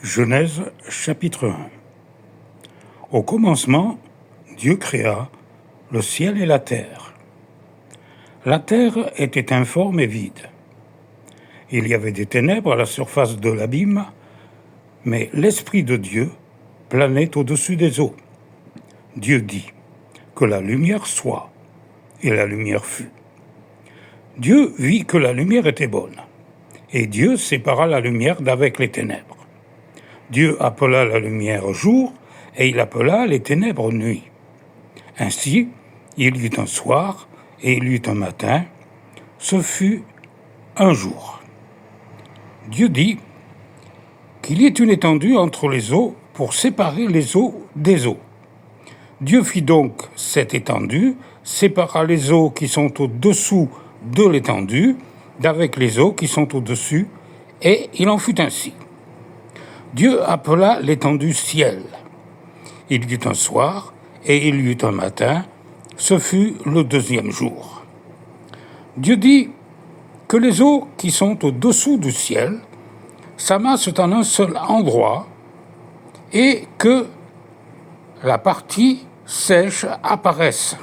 Genèse chapitre 1. Au commencement, Dieu créa le ciel et la terre. La terre était informe et vide. Il y avait des ténèbres à la surface de l'abîme, mais l'Esprit de Dieu planait au-dessus des eaux. Dieu dit que la lumière soit, et la lumière fut. Dieu vit que la lumière était bonne, et Dieu sépara la lumière d'avec les ténèbres. Dieu appela la lumière jour, et il appela les ténèbres nuit. Ainsi, il y eut un soir, et il y eut un matin, ce fut un jour. Dieu dit qu'il y ait une étendue entre les eaux pour séparer les eaux des eaux. Dieu fit donc cette étendue, sépara les eaux qui sont au-dessous de l'étendue d'avec les eaux qui sont au-dessus, et il en fut ainsi. Dieu appela l'étendue ciel. Il y eut un soir, et il y eut un matin, ce fut le deuxième jour. Dieu dit que les eaux qui sont au-dessous du ciel s'amassent en un seul endroit, et que la partie sèche apparaisse.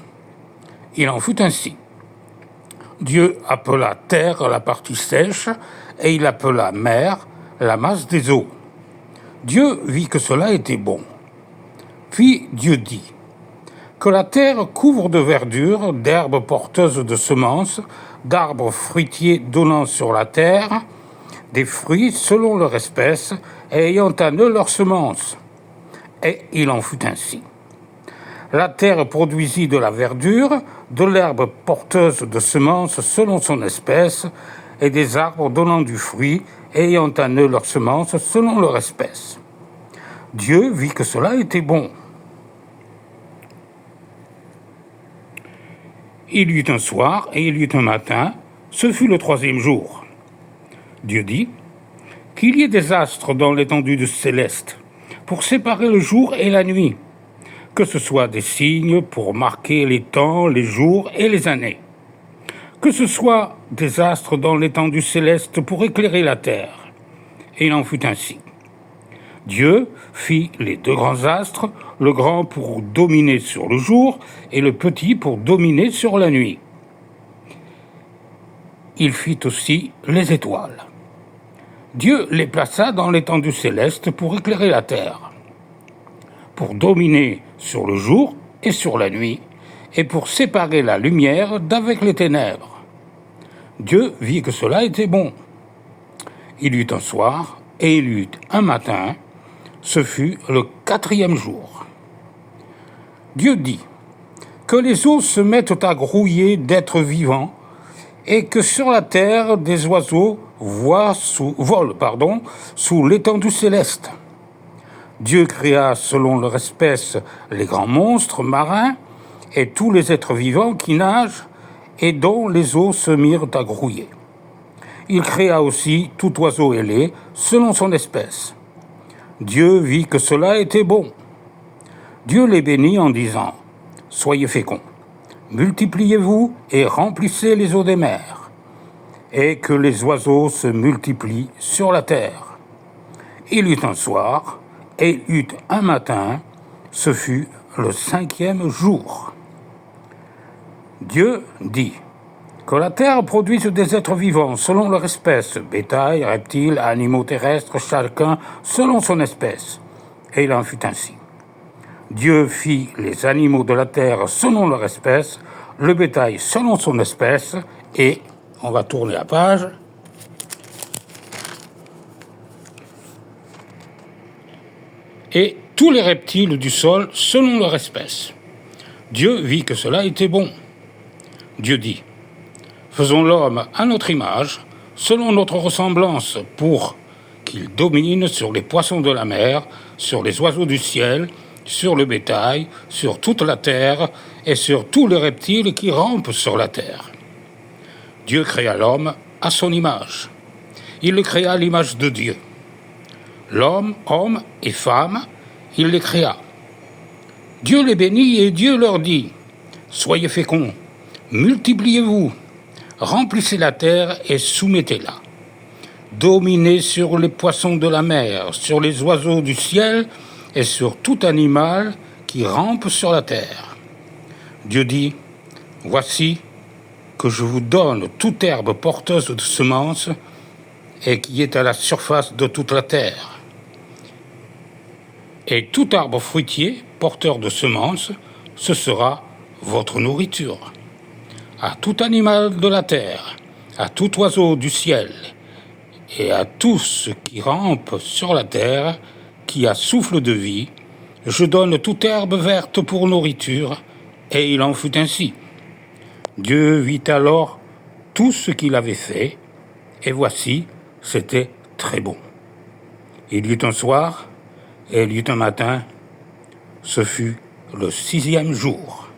Il en fut ainsi. Dieu appela terre la partie sèche, et il appela mer la masse des eaux. Dieu vit que cela était bon. Puis Dieu dit que la terre couvre de verdure, d'herbes porteuses de semences, d'arbres fruitiers donnant sur la terre, des fruits selon leur espèce, et ayant en eux leur semence. Et il en fut ainsi. La terre produisit de la verdure, de l'herbe porteuse de semences selon son espèce, et des arbres donnant du fruit, ayant en eux leurs semences selon leur espèce. Dieu vit que cela était bon. Il y eut un soir et il y eut un matin, ce fut le troisième jour. Dieu dit qu'il y ait des astres dans l'étendue du céleste, pour séparer le jour et la nuit, que ce soit des signes pour marquer les temps, les jours et les années, que ce soit des astres dans l'étendue céleste pour éclairer la terre. Et il en fut ainsi. Dieu fit les deux grands astres, le grand pour dominer sur le jour et le petit pour dominer sur la nuit. Il fit aussi les étoiles. Dieu les plaça dans l'étendue céleste pour éclairer la terre, pour dominer sur le jour et sur la nuit, et pour séparer la lumière d'avec les ténèbres. Dieu vit que cela était bon. Il y eut un soir et il y eut un matin, ce fut le quatrième jour. Dieu dit que les eaux se mettent à grouiller d'êtres vivants et que sur la terre des oiseaux volent sous l'étendue céleste. Dieu créa selon leur espèce les grands monstres marins et tous les êtres vivants qui nagent et dont les eaux se mirent à grouiller. Il créa aussi tout oiseau ailé selon son espèce. Dieu vit que cela était bon. Dieu les bénit en disant « Soyez féconds, multipliez-vous et remplissez les eaux des mers, et que les oiseaux se multiplient sur la terre. » Il y eut un soir, et il y eut un matin, ce fut le cinquième jour. Dieu dit que la terre produise des êtres vivants selon leur espèce, bétail, reptiles, animaux terrestres, chacun selon son espèce. Et il en fut ainsi. Dieu fit les animaux de la terre selon leur espèce, le bétail selon son espèce, et, on va tourner la page, et tous les reptiles du sol selon leur espèce. Dieu vit que cela était bon. Dieu dit « Faisons l'homme à notre image, selon notre ressemblance, pour qu'il domine sur les poissons de la mer, sur les oiseaux du ciel, sur le bétail, sur toute la terre et sur tous les reptiles qui rampent sur la terre. » Dieu créa l'homme à son image. Il le créa à l'image de Dieu. L'homme, homme et femme, il les créa. Dieu les bénit et Dieu leur dit « Soyez féconds, multipliez-vous, remplissez la terre et soumettez-la. dominer sur les poissons de la mer, sur les oiseaux du ciel et sur tout animal qui rampe sur la terre. Dieu dit, « Voici que je vous donne toute herbe porteuse de semences et qui est à la surface de toute la terre. Et tout arbre fruitier porteur de semences, ce sera votre nourriture. À tout animal de la terre, à tout oiseau du ciel, et à tout ce qui rampe sur la terre, qui a souffle de vie, je donne toute herbe verte pour nourriture, et il en fut ainsi. Dieu vit alors tout ce qu'il avait fait, et voici, c'était très bon. Il y eut un soir, et il y eut un matin, ce fut le 6e jour.